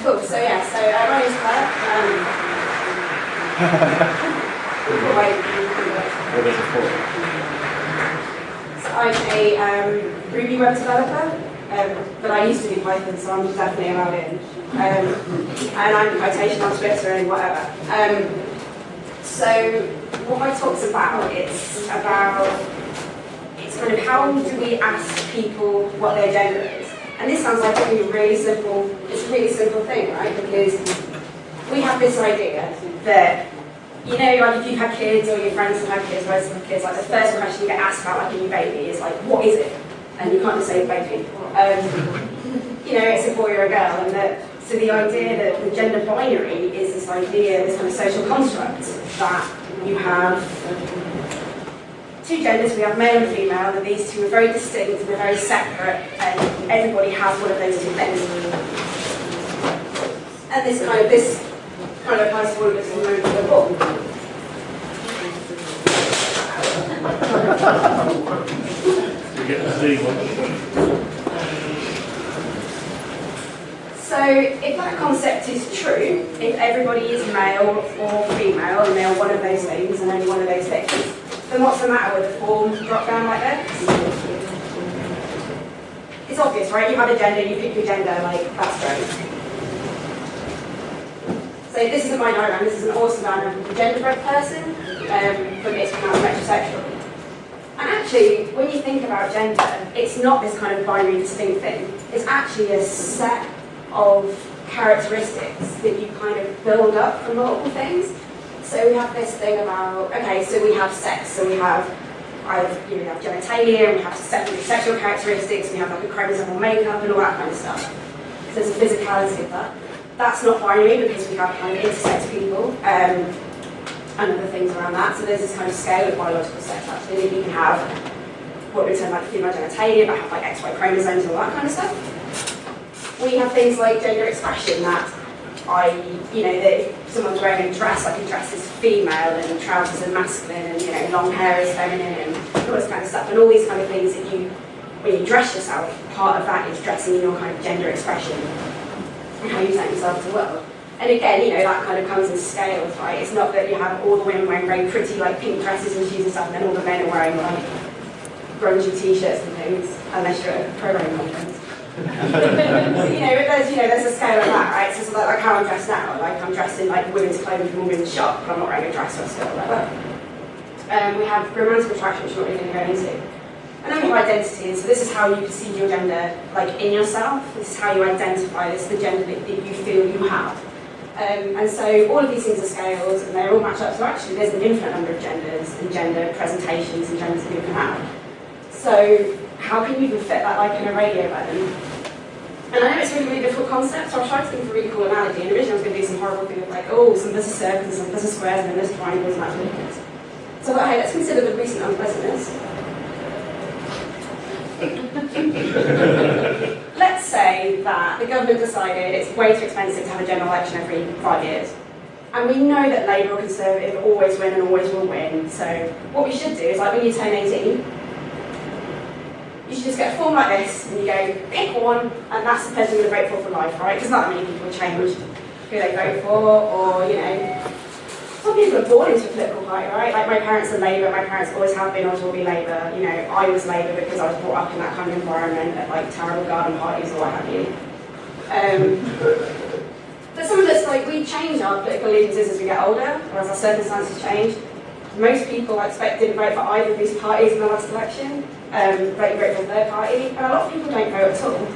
Cool. So yeah, my name's Claire. What is it for? So I'm a Ruby web developer, but I used to do Python, so I'm definitely allowed in. And I'm quotation on Twitter and whatever. So what my talk's about, it's kind of how do we ask people what their gender is. And this sounds like a really simple, it's a really simple thing, right? Because we have this idea that, you know, like if you've had kids or your friends have had kids, relatives have kids, like the first question you get asked about like a new baby is like, what is it? And you can't just say baby. You know, it's a boy or a girl, and so the idea that the gender binary is this idea, this kind of social construct that you have two genders, we have male and female, and these two are very distinct and they're very separate, and everybody has one of those two things. And this kind of applies to all of us from the moment we're born. So if that concept is true, if everybody is male or female and they are one of those things and only one of those things, then what's the matter with the form drop down like this? It's obvious, right? You have a gender, you pick your gender, like, that's great. So this isn't my diagram, this is an awesome diagram of a genderbread person, but it's pronounced metrosexual. And actually, when you think about gender, it's not this kind of binary distinct thing. It's actually a set of characteristics that you kind of build up from multiple things. So we have this thing about, okay, so we have sex, so we have genitalia, we have sexual characteristics, we have like a chromosomal makeup and all that kind of stuff. So there's a physicality of that. That's not binary because we have kind of intersex people and other things around that. So there's this kind of scale of biological sex actually that you can have what we term like female genitalia, but have like XY chromosomes and all that kind of stuff. We have things like gender expression that that if someone's wearing a dress, like a dress is female and trousers are masculine and long hair is feminine and all this kind of stuff. And all these kind of things that when you dress yourself, part of that is dressing in your kind of gender expression and how you present yourself to the world. And again, that kind of comes in scales, right? It's not that you have all the women wearing very pretty like pink dresses and shoes and stuff, and then all the men are wearing like grungy t-shirts and things, unless you're at a programming conference. There's a scale of that, right? So it's like how I'm dressed now. Like I'm dressed in like women's clothing from a women's shop, but I'm not wearing a dress or a skirt or whatever. We have romantic attraction, which we're not really going to go into. And then we have identity, and so this is how you perceive your gender, like in yourself. This is how you identify this, the gender that you feel you have. And so all of these things are scales, and they all match up. So actually, there's an infinite number of genders and gender presentations and genders that you can have. So how can you even fit that like in a radio button? And I know it's a really, really difficult concept, so I'll try to think of a really cool analogy. And originally I was going to do some horrible thing of like, some of this is circles, some of this is squares, and then this is triangles, and that's ridiculous. So I thought, hey, let's consider the recent unpleasantness. Let's say that the government decided it's way too expensive to have a general election every 5 years. And we know that Labour or Conservative always win and always will win. So what we should do is like when you turn 18, you should just get a form like this and you go, pick one, and that's the person you're going to vote for life, right? Because not that many people change who they vote for, or, some people are born into a political party, right? Like my parents are Labour, my parents always have been, always will be Labour. I was Labour because I was brought up in that kind of environment at like terrible garden parties or what have you. But some of us, like, we change our political allegiances as we get older, or as our circumstances change. Most people, I expect, didn't vote for either of these parties in the last election. Vote for a third party, and a lot of people don't vote at all.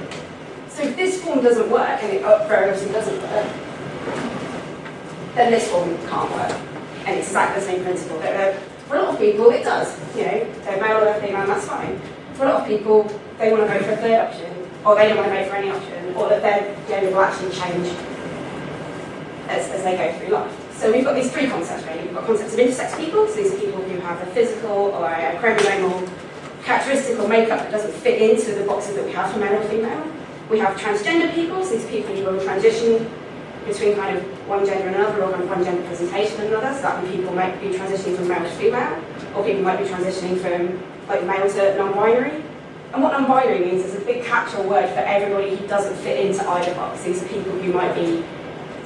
So if this form doesn't work, and it very often doesn't work, then this form can't work. And it's exactly the same principle. For a lot of people, it does. They're male or they're female, and that's fine. For a lot of people, they want to vote for a third option, or they don't want to vote for any option, or that their gender will actually change as they go through life. So we've got these three concepts, really. We've got concepts of intersex people, so these are people who have a physical or a chromosomal characteristic or makeup that doesn't fit into the boxes that we have for male or female. We have transgender people, so these are people who will transition between kind of one gender and another, or kind of one gender presentation and another. So that means people might be transitioning from male to female, or people might be transitioning from like male to non-binary. And what non-binary means is a big catch-all word for everybody who doesn't fit into either box. These are people who might be,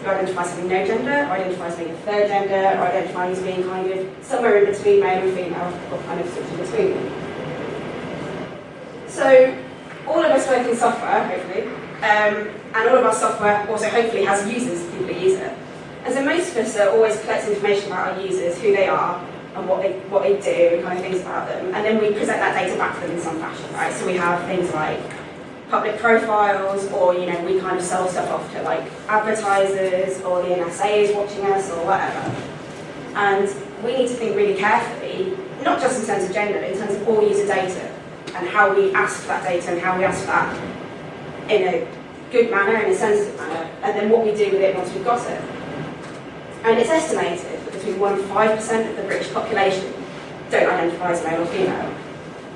who identify as having no gender, or identify as being a third gender, or identify as being kind of somewhere in between male and female, or kind of sort of in between them. So, all of us work in software, hopefully, and all of our software also hopefully has users, people who use it. And so most of us are always collecting information about our users, who they are, and what they do, and kind of things about them. And then we present that data back to them in some fashion, right? So we have things like public profiles, or we kind of sell stuff off to like advertisers, or the NSA is watching us, or whatever. And we need to think really carefully, not just in terms of gender, but in terms of all user data, and how we ask for that data, and how we ask for that in a good manner, in a sensitive manner, and then what we do with it once we've got it. And it's estimated that between 1 and 5% of the British population don't identify as male or female.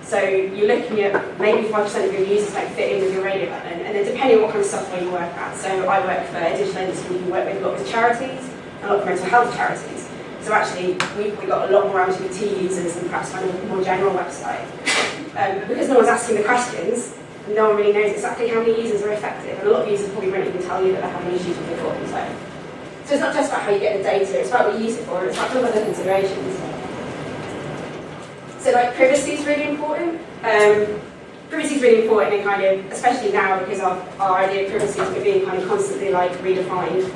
So you're looking at maybe 5% of your users don't fit in with your radio button, and then depending on what kind of software you work at. So I work for a digital industry who work with lots of charities, and a lot of mental health charities. So actually, we've got a lot more LGBT users than perhaps kind of a more general website. Because no one's asking the questions, no one really knows exactly how many users are affected, and a lot of users probably won't even tell you that they're having issues with the form. So it's not just about how you get the data, it's about what you use it for, and it's about some other considerations. So like privacy is really important. Privacy is really important, and kind of, especially now, because our idea of privacy is being kind of constantly like redefined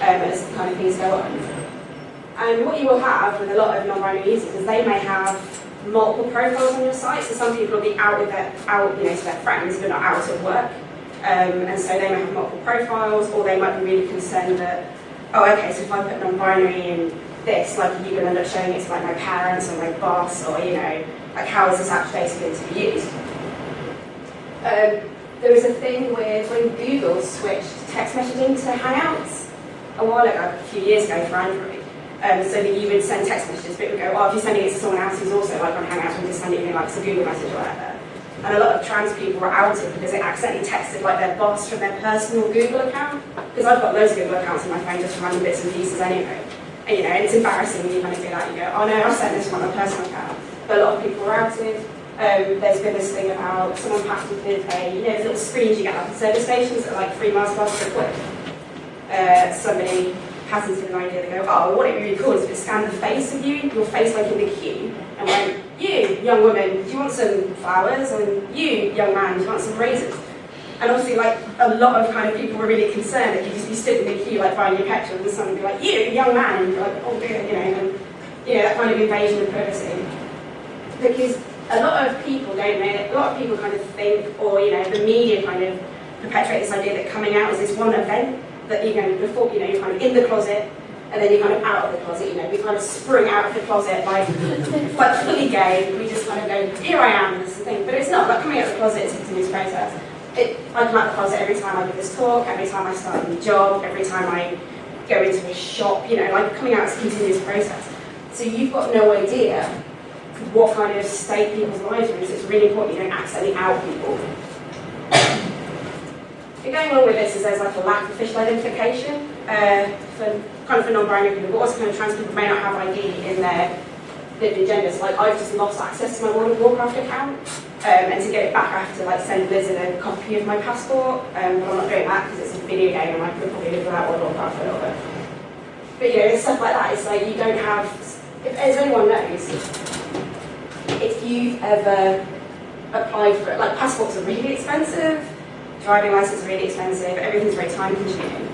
as kind of things go on. And what you will have with a lot of non-binary users is they may have multiple profiles on your site. So some people will be out with their to their friends, but not out at work. And so they may have multiple profiles, or they might be really concerned that, oh, okay, so if I put non-binary in this, like, you can end up showing it to like my parents or my boss, or like, how is this actually going to be used? There was a thing with when Google switched text messaging to Hangouts a while ago, a few years ago for Android. So that you would send text messages, but it would go, oh, if you're sending it to someone else who's also like on Hangouts, we'll just send it in like as a Google message or whatever. And a lot of trans people were outed because they accidentally texted like their boss from their personal Google account. Because I've got loads of Google accounts on my phone just for random bits and pieces anyway. And it's embarrassing when you kind of do that. You go, oh no, I sent this from my personal account. But a lot of people were outed. There's been this thing about someone patented those little screens you get like at service stations that are like 3 miles plus per click. Somebody patented an idea. They go, oh, what it would be really cool is if it scanned the face of you, your face like in the queue, and went, you, young woman, do you want some flowers? And you, young man, do you want some raisins? And obviously, like, a lot of kind of people were really concerned that you'd just be stood in the queue, like, buying your petrol, and someone would be like, you, young man, and you're like, oh dear, and, that kind of invasion of privacy. Because a lot of people don't know, a lot of people kind of think, or, the media kind of perpetuate this idea that coming out is this one event, that before, you're kind of in the closet, and then you're kind of out of the closet, we kind of spring out of the closet, like fully gay, we just kind of go, here I am, this is the thing. But it's not, like, coming out of the closet is a continuous process. I come out of the closet every time I give this talk, every time I start a new job, every time I go into a shop, like, coming out is a continuous process. So you've got no idea what kind of state people's lives are in, so it's really important you don't accidentally out people. And going along with this is there's like a lack of official identification for non-binary people, but also kind of trans people may not have ID in their lived-in genders. Like, I've just lost access to my World of Warcraft account, and to get it back I have to like send Blizzard a copy of my passport, but I'm not doing that because it's a video game and I could probably live without World of Warcraft for a little bit. But stuff like that, it's like you don't have, if as anyone knows, if you've ever applied for it, like passports are really expensive, driving license is really expensive, everything's very time consuming.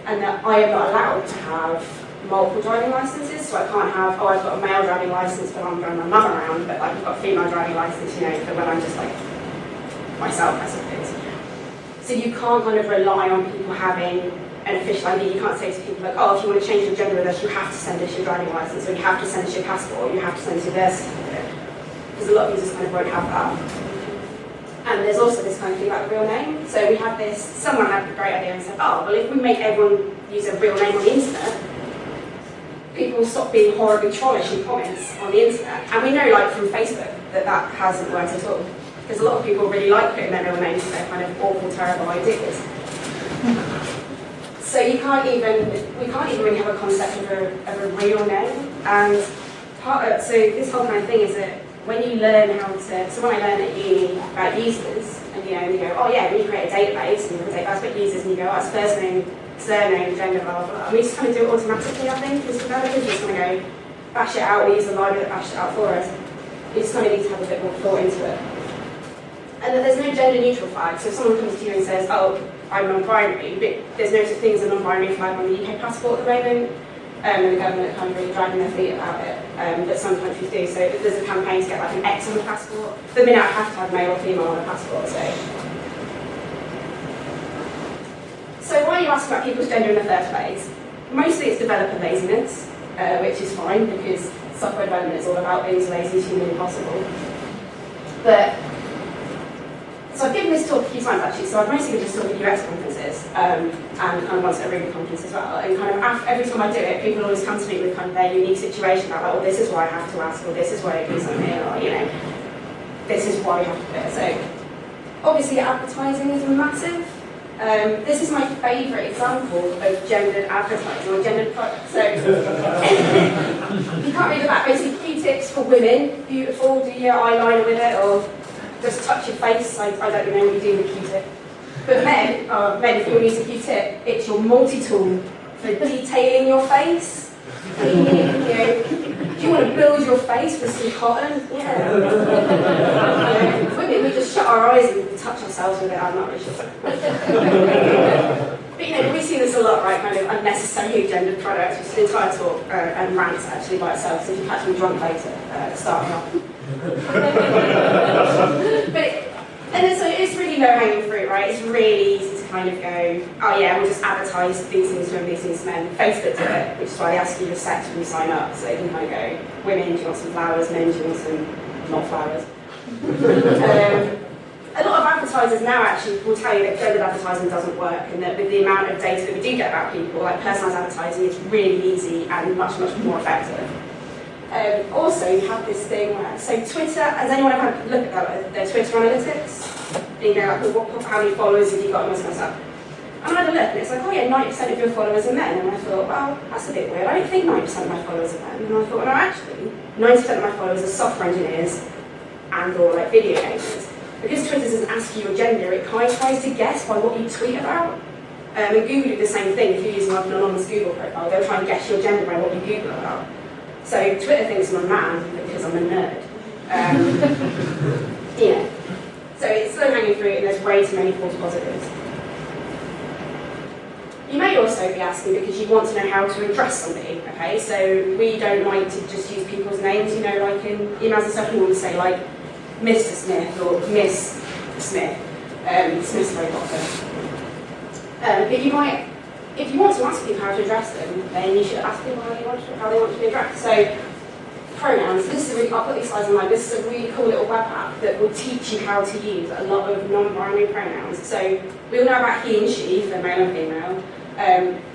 And that I am not allowed to have multiple driving licenses, so I can't have, I've got a male driving license but I'm driving my mum around, but like I've got a female driving license, for when I'm just like myself, I suppose. So you can't kind of rely on people having an official ID. You can't say to people like, oh, if you want to change your gender with us, you have to send us your driving license, or you have to send us your passport, or you have to send us your birth certificate. Because a lot of users kind of won't have that. And there's also this kind of thing about the real name. So we had this, someone had a great idea and said, oh, well, if we make everyone use a real name on the internet, people will stop being horribly trollish in comments on the internet. And we know, like, from Facebook, that hasn't worked at all. Because a lot of people really like putting their real names to their kind of awful, terrible ideas. So we can't even really have a concept of a real name. And so this whole kind of thing is that when you learn how to, so when I learn at uni about users, and you go, oh yeah, when you create a database, and you have a database about users, and you go, oh, it's first name, surname, gender, blah, blah, blah. And we just kind of do it automatically, I think, as developers. We just kind of go, bash it out, we use the library that bashed it out for us. You just kind of need to have a bit more thought into it. And that there's no gender neutral flag, so if someone comes to you and says, oh, I'm non-binary, but there's no such thing as a non-binary flag on the UK passport at the moment, and the government kind of really dragging their feet about it, but some countries do. So if there's a campaign to get like an X on the passport, for the minute I have to have male or female on a passport, so why are you asking about people's gender in the first place? Mostly it's developer laziness, which is fine, because software development is all about being as lazy as humanly possible. But so I've given this talk a few times actually, so I've mostly been just talking at UX conferences, and once at a Ruby conference as well, and kind of every time I do it, people always come to me with kind of their unique situation about, like, well, this is why I have to ask, or this is why I do something, or, this is why you have to do it. So obviously advertising is massive. This is my favourite example of gendered advertising or gendered products. So you can't read the back. Basically, Q-tips for women, beautiful, do your eyeliner with it, or just touch your face. I don't know what you do with a Q-tip. But men, if you're using a Q-tip, it's your multi-tool for detailing your face. Do you want to build your face with some cotton? Yeah. Women, we just shut our eyes and touch ourselves with it. I'm not really sure. But we see this a lot, right? Kind of unnecessarily gendered products, which is an entire talk and rant actually by itself. So if you catch me drunk later, start me off. So it's really low-hanging fruit, right? It's really easy to kind of go, oh yeah, we'll just advertise these things to women, these things to men. Facebook do it, which is why they ask you your sex when you sign up, so they can kind of go, women, do you want some flowers? Men, do you want some not flowers? A lot of advertisers now actually will tell you that gendered advertising doesn't work, and that with the amount of data that we do get about people, like personalised advertising is really easy and much, much more effective. Also, you have this thing where, so Twitter, has anyone ever had a look at their Twitter analytics? And you go, like, well, how many followers have you got and all this kind of stuff? And I had a look, and it's like, oh yeah, 90% of your followers are men. And I thought, well, that's a bit weird. I don't think 90% of my followers are men. And I thought, well, no, actually, 90% of my followers are software engineers and or like video gamers. Because Twitter doesn't ask you your gender, it kind of tries to guess by what you tweet about. And Google do the same thing. If you're using like an anonymous Google profile, they'll try and guess your gender by what you Google about. So Twitter thinks I'm a man because I'm a nerd. So it's low hanging fruit and there's way too many false positives. You may also be asking because you want to know how to address somebody, okay? So we don't like to just use people's names, like in emails and stuff, we want to say like Mr. Smith or Miss Smith. Smith's very popular. But you might, if you want to ask people how to address them, then you should ask them how they want to be addressed. So pronouns, I'll put these slides online, this is a really cool little web app that will teach you how to use a lot of non-binary pronouns. So we all know about he and she for male and female.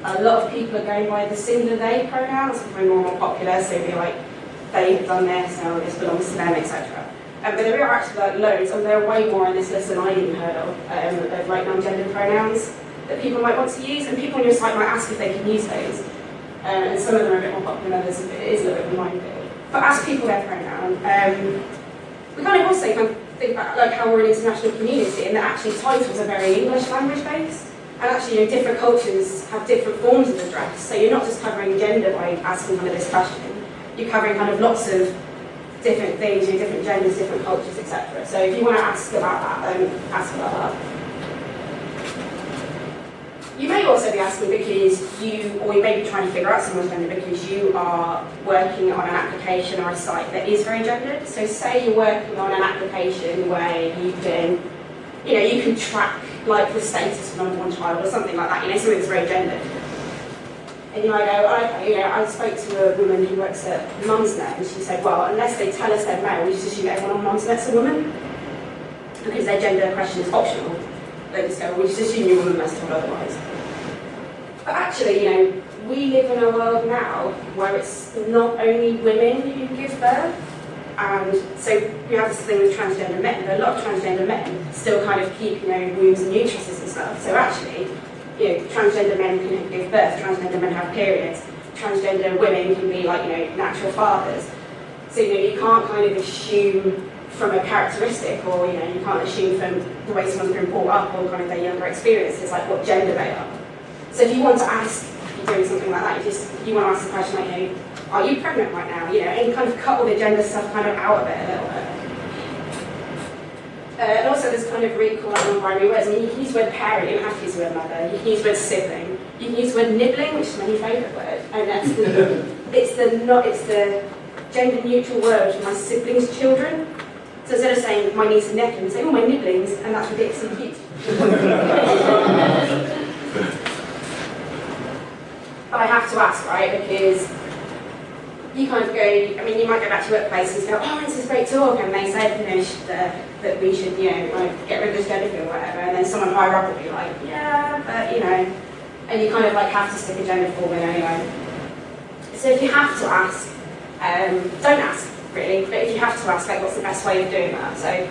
A lot of people are going by the singular they pronouns, it's becoming more and more popular, so be like, they have done this, now this belongs to them, etc. But there are actually like loads, and there are way more on this list than I even heard of like non-gendered pronouns that people might want to use, and people on your site might ask if they can use those. And some of them are a bit more popular than others, it is a little bit of a minefield. But ask people their pronoun. We kind of also kind of think about like how we're an international community, and that actually titles are very English language based. And actually, different cultures have different forms of address. So you're not just covering gender by asking kind of this question. You're covering kind of lots of different things, different genders, different cultures, etc. So if you want to ask about that, then ask about that. You may also be asking because you may be trying to figure out someone's gender because you are working on an application or a site that is very gendered. So say you're working on an application where you can track like the status of number one child or something like that, something that's very gendered. And you might go, okay, I spoke to a woman who works at Mumsnet, and she said, well, unless they tell us they're male, we just assume everyone on Mumsnet's a woman, because their gender question is optional. They just go, we just assume you're a woman unless told otherwise. But actually, we live in a world now where it's not only women who give birth, and so we have this thing with transgender men, but a lot of transgender men still kind of keep, wombs and uteruses and stuff. So actually, transgender men can give birth, transgender men have periods, transgender women can be like, natural fathers. So you can't kind of assume from a characteristic, or you can't assume from the way someone's been brought up or kind of their younger experiences, like what gender they are. So if you want to ask, if you're doing something like that, you want to ask the question like, are you pregnant right now? And kind of cut all the gender stuff kind of out of it a little bit. And also there's kind of really cool non-binary words. I mean, you can use the word parent, you don't have to use the word mother. You can use the word sibling. You can use the word nibbling, which is my new favourite word. And that's it's the gender neutral word for my siblings' children. So instead of saying my niece and nephew, say, oh, my nibblings, and that's ridiculously cute. But I have to ask, right, because you kind of go, I mean, you might go back to workplace and go, oh, this is great talk, and they said, that we should, kind of get rid of this gender field or whatever, and then someone higher up will be like, yeah, but, and you kind of like have to stick a gender form in anyway. So if you have to ask, don't ask, really, but if you have to ask, like, what's the best way of doing that? So,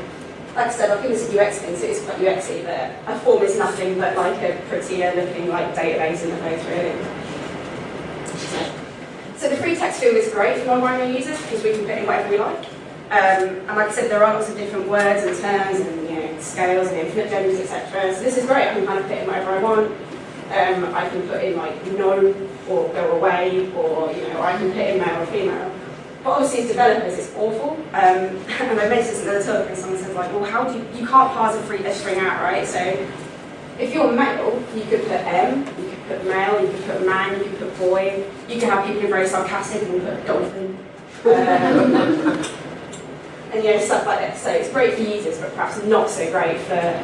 like I said, I think it's a UX thing, so it's quite UXy, but a form is nothing but like a prettier looking like database in the place, really. So the free text field is great for non-binary users because we can put in whatever we like. And like I said, there are lots of different words and terms and scales and infinite genders, etc. So this is great. I can kind of put in whatever I want. I can put in like no or go away, or I can put in male or female. But obviously, as developers, it's awful. And I mentioned this in another talk, and someone said like, well, how do you can't parse a string out, right? So if you're male, you could put M, you could put male, you could put man, you could put boy. You can have people who are very sarcastic and put dolphin. And stuff like that. So it's great for users, but perhaps not so great for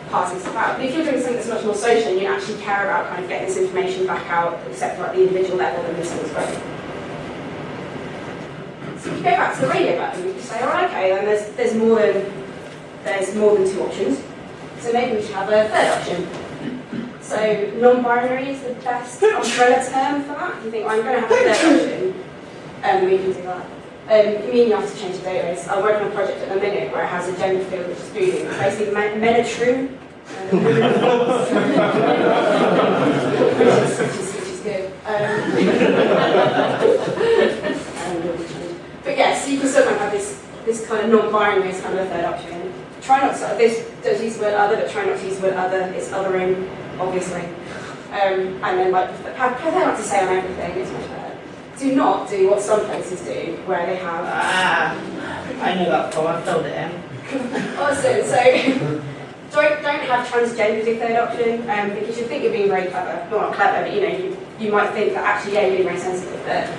parsing stuff out. But if you're doing something that's much more social and you actually care about kind of getting this information back out, except for at the individual level, then this one's great. So if you go back to the radio button, you can say, all right, okay, then there's more than two options. So maybe we should have a third option. So non-binary is the best umbrella term for that. You think, I'm going to have a third option, we can do that. You mean you have to change the database? I'm working on a project at the minute where it has a gender field which is booting. It's basically men are true. Which is good. But yeah, so you can still kind of have this kind of non-binary as kind of a third option. Try not to, this does use the word other, but try not to use the word other. It's othering, obviously. And then prefer not to say on everything, it's much better. Do not do what some places do, where they have... I know that form, I filled it in. Awesome, so don't have transgender as your third option, because you think you're being very clever. Well, not clever, but you might think that actually, yeah, you're being very sensitive, but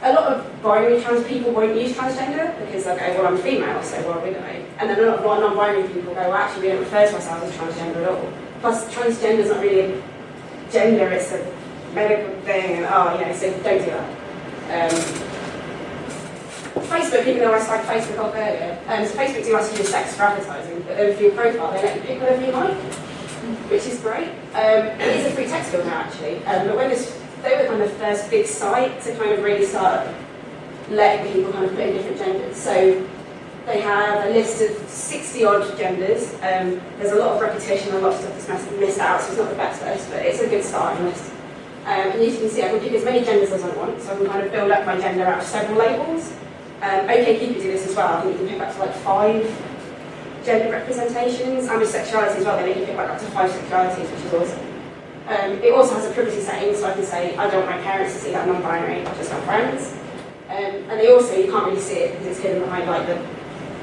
a lot of binary trans people won't use transgender, because they'll go, well, I'm female, so why would I? And then a lot of non-binary people go, well, actually, we don't refer to ourselves as transgender at all. Plus, transgender is not really a gender, it's a medical thing, and so don't do that. Facebook, even though I started Facebook off earlier, so Facebook do ask you to sex for advertising, but then for your profile, they let you pick whatever you like, which is great. It is a free text field now, actually, but when they were kind of the first big site to kind of really start letting people kind of put in different genders. So they have a list of 60-odd genders. There's a lot of repetition, a lot of stuff that's missed out, so it's not the best list, but it's a good starting list. And as you can see, I can pick as many genders as I want, so I can kind of build up my gender out of several labels. OkCupid do this as well. I think you can pick up to like 5 gender representations, and with sexuality as well, they let you pick up to 5 sexualities, which is awesome. It also has a privacy setting, so I can say, I don't want my parents to see that non-binary, I just want friends. And they also, you can't really see it because it's hidden behind like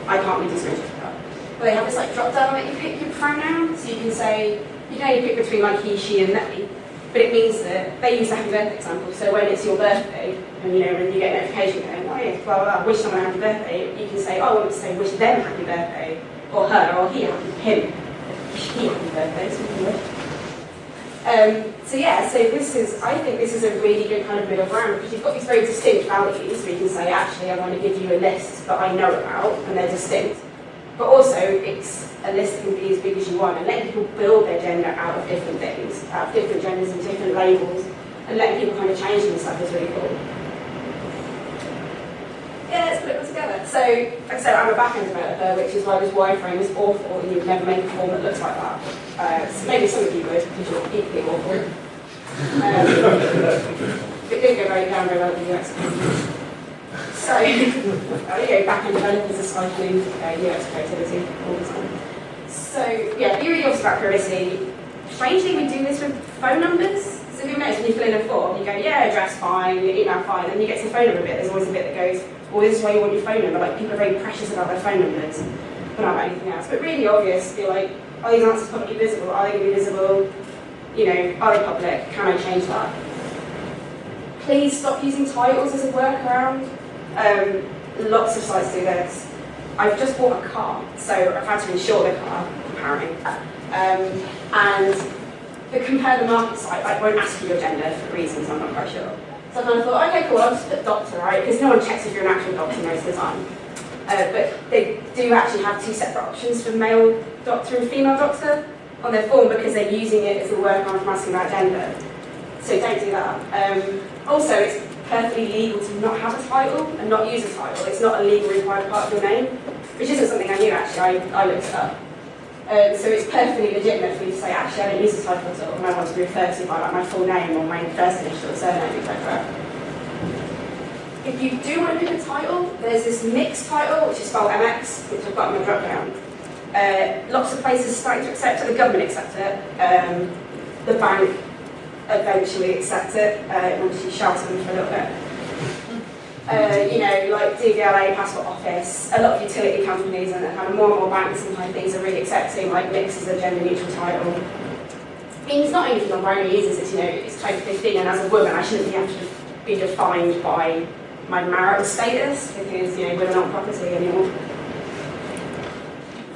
I can't really do screenshots of that. But they have this like drop down that you pick your pronoun, so you can say, you can only pick between like he, she, and they. But it means that they use the happy birthday example. So when it's your birthday, and when you get a notification going, oh yeah, blah, blah, blah, wish someone a happy birthday, you can say, oh, I want to say wish them happy birthday, or her, or him happy birthday, so I think this is a really good kind of middle ground, because you've got these very distinct values where you can say, actually, I'm going to give you a list that I know about, and they're distinct. But also, it's a list that can be as big as you want, and letting people build their gender out of different things, out of different genders and different labels, and letting people kind of change them and stuff is really cool. Yeah, let's put it all together. So, like I said, I'm a back-end developer, which is why this wireframe is awful, and you would never make a form that looks like that. So maybe some of you would, because you're equally awful. It didn't go down very well with the UX. So, back-end developers are cycling UX creativity all the time. So, yeah, be really obvious about privacy. Strangely, we do this with phone numbers. So if you notice when you fill in a form, you go, yeah, address fine, your email fine, and you get to the phone number bit, there's always a bit that goes, well, this is why you want your phone number. Like, people are very precious about their phone numbers, but not about anything else. But really obvious, you're like, are these answers publicly visible? Are they going to be visible? Are they public? Can I change that? Please stop using titles as a workaround. Lots of sites do this. I've just bought a car, so I've had to insure the car, apparently. And the compare the market site, I won't ask you your gender for reasons I'm not quite sure. So I kind of thought, okay, cool, I'll just put doctor, right? Because no one checks if you're an actual doctor most of the time. But they do actually have two separate options for male doctor and female doctor on their form because they're using it as a workaround from asking about gender. So don't do that. Also, it's perfectly legal to not have a title and not use a title. It's not a legally required part of your name, which isn't something I knew actually, I looked it up. So it's perfectly legitimate for you to say, actually I don't use a title at all, and I want to be referred to by my full name or my first initial, surname, etc. If you do want to pick a title, there's this mixed title, which is spelled MX, which I've got in my drop down. Lots of places starting to accept it, the government accepts it, the bank eventually accept it, once you shout at them for a little bit. Like DVLA, Passport Office, a lot of utility companies and kind of more banks and kind of things are really accepting like mix as a gender neutral title. I mean, it's not only for non-binary users, it's, it's 2015 and as a woman I shouldn't have to be defined by my marital status because, women aren't property anymore.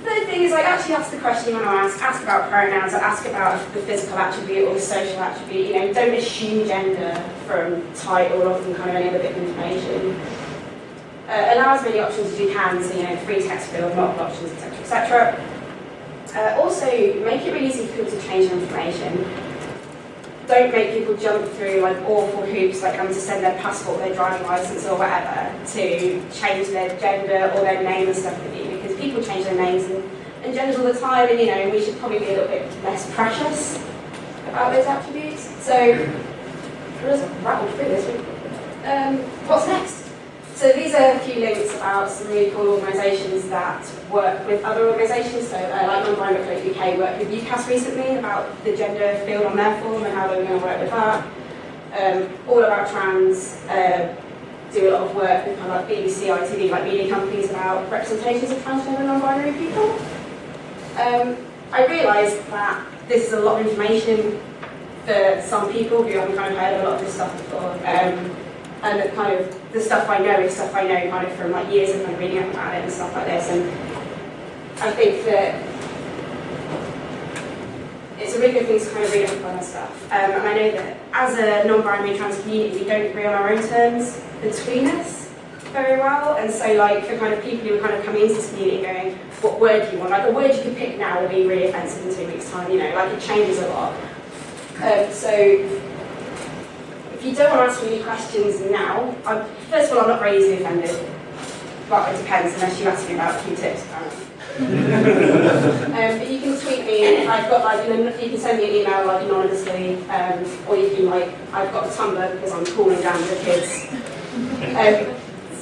Third thing is actually ask the question you want to ask about pronouns, or ask about the physical attribute or the social attribute. Don't assume gender from title or from kind of any other bit of information. Allow as many options as you can, so free text field, multiple options, etc., etc. Also, make it really easy for people to change their information. Don't make people jump through awful hoops, having to send their passport, their driving license, or whatever to change their gender or their name and stuff with you. Because people change their names and genders all the time, and we should probably be a little bit less precious about those attributes. So, we'll just rattle through this. What's next? So these are a few links about some really cool organisations that work with other organisations. So like Non-Binary UK worked with UCAS recently about the gender field on their form and how they were going to work with that. All About Trans do a lot of work with kind of BBC, ITV, media companies about representations of transgender and non-binary people. I realised that this is a lot of information for some people who haven't kind of heard of a lot of this stuff before. And that kind of the stuff I know is stuff I know kind of from years of kind of reading up about it and stuff like this. And I think that it's a really good thing to kind of read up on this stuff. And I know that as a non-binary trans community, we don't agree on our own terms between us very well. And so for kind of people who are kind of coming into this community going, what word do you want? A word you could pick now will be really offensive in 2 weeks' time, it changes a lot. So if you don't want to ask me any questions now, first of all, I'm not very easily offended. But it depends, unless you ask me about Q-tips, apparently. But you can tweet me. I've got you can send me an email anonymously, or you can I've got a Tumblr because I'm cooling down the kids.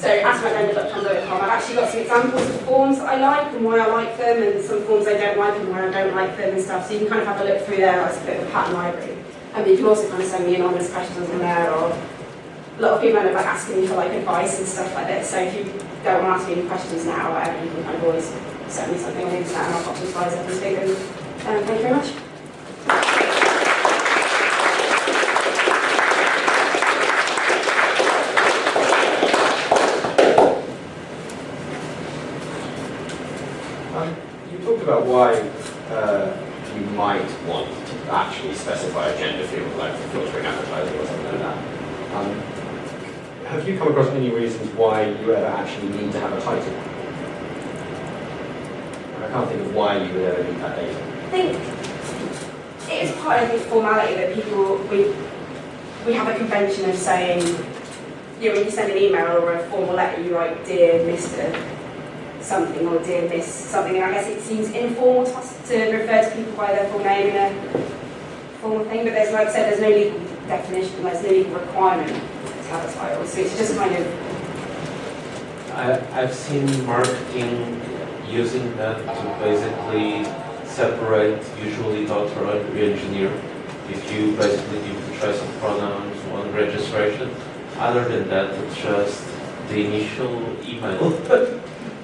So askmygender.tumblr.com. I've actually got some examples of forms that I like and why I like them, and some forms I don't like and why I don't like them and stuff. So you can kind of have a look through there as a bit of a pattern library. But you can also kind of send me anonymous questions on there, or a lot of people end up asking me for advice and stuff like this. So if you don't want to ask me any questions now or whatever, you can kind of always send me something on the internet and I'll pop some slides up and speak them. Thank you very much. You talked about why you might want to actually specify a gender field, like for filtering advertising or something like that. Have you come across any reasons why you ever actually need to have a title? I can't think of why you would ever need that data. I think it is part of the formality that we have a convention of saying, when you send an email or a formal letter, you write, "Dear Mr. something," or "Dear Miss something," and I guess it seems informal to us to refer to people by their full name in a formal thing, but there's, like I said, there's no legal definition, there's no legal requirement to have a title, so it's just kind of I've seen marketing using that to basically separate usually doctor or engineer. If you basically give the choice of pronouns on registration, other than that, it's just the initial email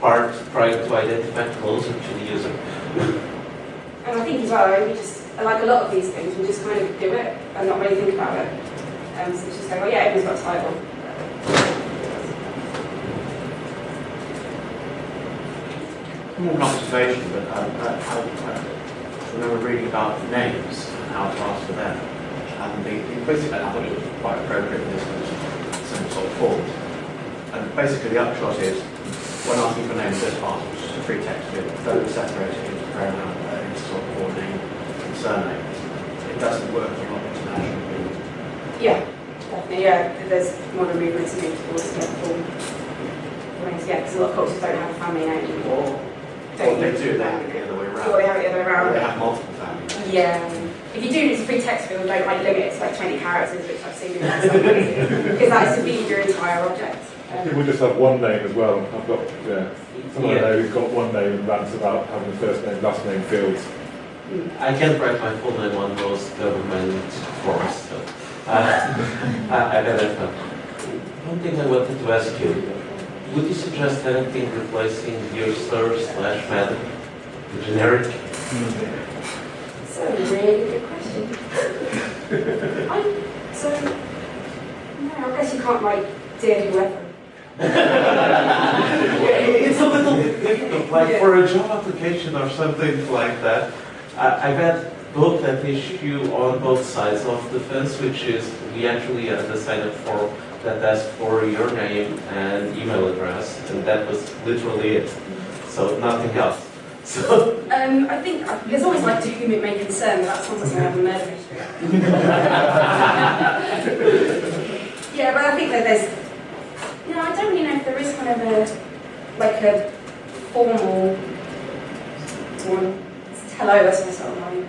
part trying to identify closer to the user. And I think as well, we just, like a lot of these things, we just kind of do it and not really think about it. So it's just go, oh yeah, everyone's got a title. More an observation, but I remember reading about names and how to ask for them. And basically, I thought it was quite appropriate in this some sort of form. And basically, the upshot is when asking for names, just ask, which is a free text field, don't separate it into pronoun, into sort of form name and surname. It doesn't work for a lot of international people. Yeah, definitely. Yeah, there's modern movements moving towards the form. Yeah, because a lot of cultures don't have a family name or. What they do, they have it the other way around. Or they have it the other way around. Or they have multiple families. Yeah. If you do use a free text field, don't like limit it to like 20 characters, which I've seen in because that is to be your entire object. People just have one name as well. I've got someone I know who's got one name and rants about having the first name, last name fields. I can't write my full name on those government forms, so I got that one. One thing I wanted to ask you, would you suggest anything replacing your sir/madam, the generic? That's a really good question. No, I guess you can't write dear whoever. It's a little bit difficult, like for a job application or something like that. I've had both that issue on both sides of the fence, which is we actually had a sign-up form that asked for your name and email address, and that was literally it. So nothing else. So I think there's always like to whom it may concern, but that sounds like I have a murder history. Yeah, but I think that there's, I don't really know if there is kind of a formal one. Hello, that's my sort of line.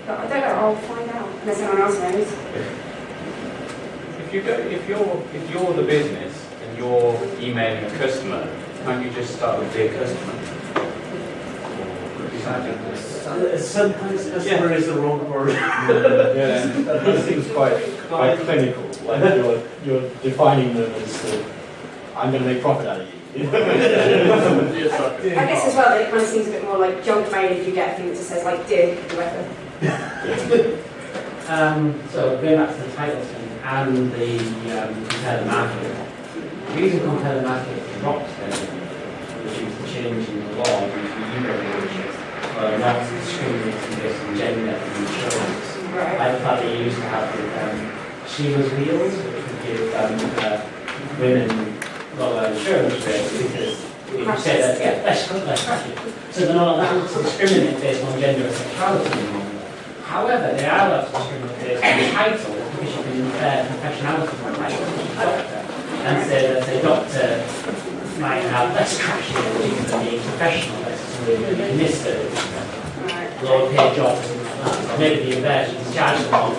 But I don't know, I'll find out, unless anyone else knows. If you're the business and you're emailing a customer, can't you just start with dear customer? sometimes customer is the wrong word. Yeah, that seems quite clinical. Like you're defining them as I'm going to make profit out of you. I guess as well, that it kind of seems a bit more like junk mail if you get a thing that just says like dear whoever. So going back to the title thing and the compare the market. The reason compare the market dropped then, which is the change in the law due to email relations, were not discriminating based on gender and insurance. Right. Like the fact that you used to have Sheila's Wheels, which would give women lower insurance rates because you say that less crashes. So they're not allowed to discriminate based on gender and sexuality anymore. However, they are allowed to discriminate based on title because you can infer professionality from title, doctor, and say that the doctor might have less crashes than being professional, less in this lower paid job or something like that. Or maybe the inverse, you can charge them more.